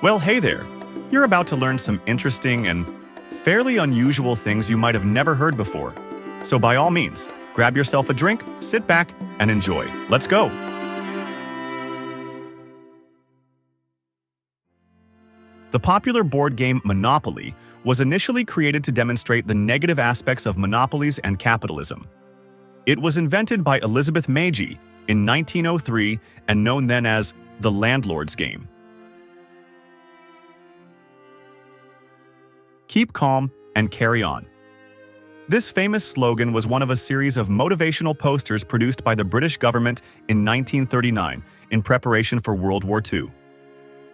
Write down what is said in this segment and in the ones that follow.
Well, hey there. You're about to learn some interesting and fairly unusual things you might have never heard before. So by all means, grab yourself a drink, sit back, and enjoy. Let's go. The popular board game Monopoly was initially created to demonstrate the negative aspects of monopolies and capitalism. It was invented by Elizabeth Meiji in 1903 and known then as the landlord's game. Keep calm and carry on. This famous slogan was one of a series of motivational posters produced by the British government in 1939 in preparation for World War II.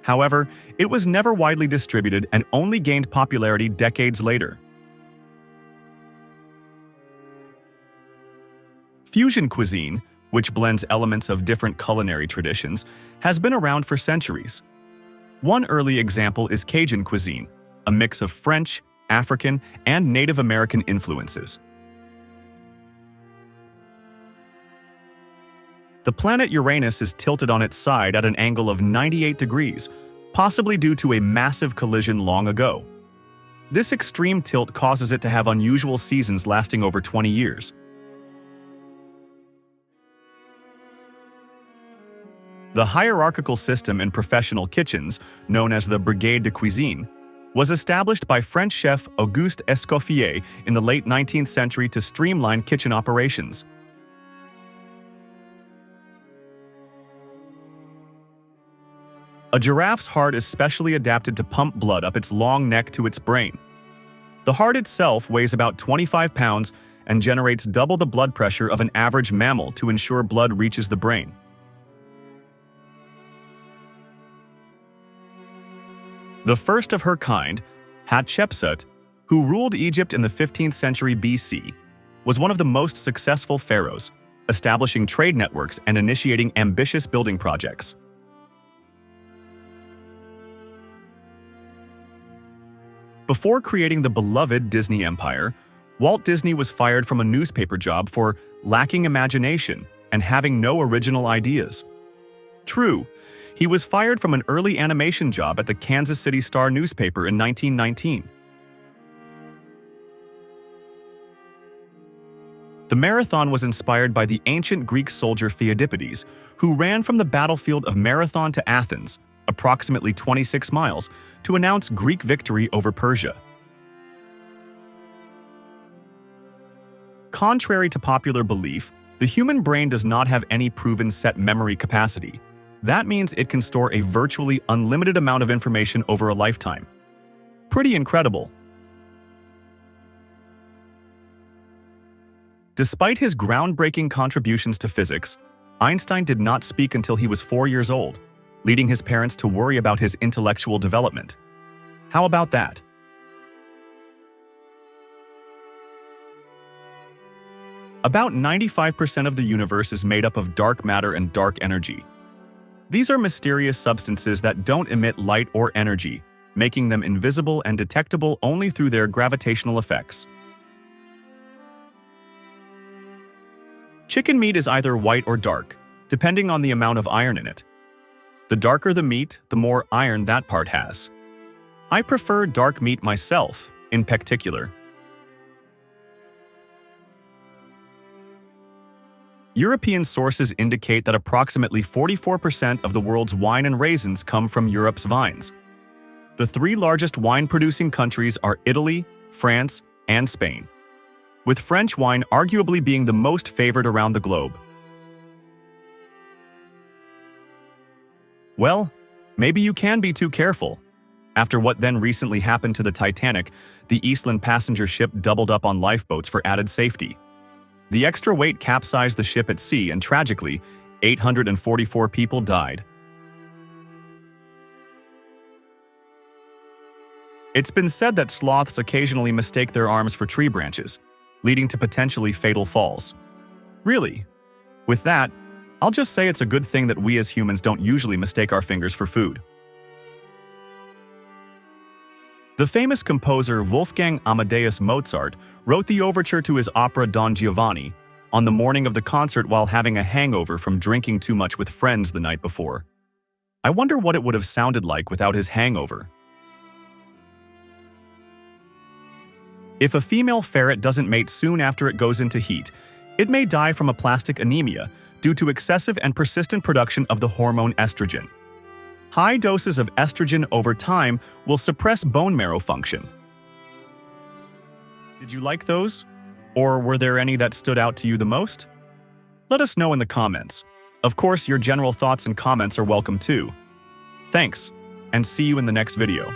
However, it was never widely distributed and only gained popularity decades later. Fusion cuisine, which blends elements of different culinary traditions, has been around for centuries. One early example is Cajun cuisine, a mix of French, African, and Native American influences. The planet Uranus is tilted on its side at an angle of 98 degrees, possibly due to a massive collision long ago. This extreme tilt causes it to have unusual seasons lasting over 20 years. The hierarchical system in professional kitchens, known as the Brigade de Cuisine, was established by French chef Auguste Escoffier in the late 19th century to streamline kitchen operations. A giraffe's heart is specially adapted to pump blood up its long neck to its brain. The heart itself weighs about 25 pounds and generates double the blood pressure of an average mammal to ensure blood reaches the brain. The first of her kind, Hatshepsut, who ruled Egypt in the 15th century BC, was one of the most successful pharaohs, establishing trade networks and initiating ambitious building projects. Before creating the beloved Disney empire, Walt Disney was fired from a newspaper job for lacking imagination and having no original ideas. True, he was fired from an early animation job at the Kansas City Star newspaper in 1919. The marathon was inspired by the ancient Greek soldier Theodippides, who ran from the battlefield of Marathon to Athens, approximately 26 miles, to announce Greek victory over Persia. Contrary to popular belief, the human brain does not have any proven set memory capacity. That means it can store a virtually unlimited amount of information over a lifetime. Pretty incredible. Despite his groundbreaking contributions to physics, Einstein did not speak until he was 4 years old, leading his parents to worry about his intellectual development. How about that? About 95% of the universe is made up of dark matter and dark energy. These are mysterious substances that don't emit light or energy, making them invisible and detectable only through their gravitational effects. Chicken meat is either white or dark, depending on the amount of iron in it. The darker the meat, the more iron that part has. I prefer dark meat myself, in particular. European sources indicate that approximately 44% of the world's wine and raisins come from Europe's vines. The three largest wine-producing countries are Italy, France, and Spain, with French wine arguably being the most favored around the globe. Well, maybe you can be too careful. After what then recently happened to the Titanic, the Eastland passenger ship doubled up on lifeboats for added safety. The extra weight capsized the ship at sea and tragically, 844 people died. It's been said that sloths occasionally mistake their arms for tree branches, leading to potentially fatal falls. Really? With that, I'll just say it's a good thing that we as humans don't usually mistake our fingers for food. The famous composer Wolfgang Amadeus Mozart wrote the overture to his opera Don Giovanni on the morning of the concert while having a hangover from drinking too much with friends the night before. I wonder what it would have sounded like without his hangover. If a female ferret doesn't mate soon after it goes into heat, it may die from aplastic anemia due to excessive and persistent production of the hormone estrogen. High doses of estrogen over time will suppress bone marrow function. Did you like those? Or were there any that stood out to you the most? Let us know in the comments. Of course, your general thoughts and comments are welcome too. Thanks, and see you in the next video.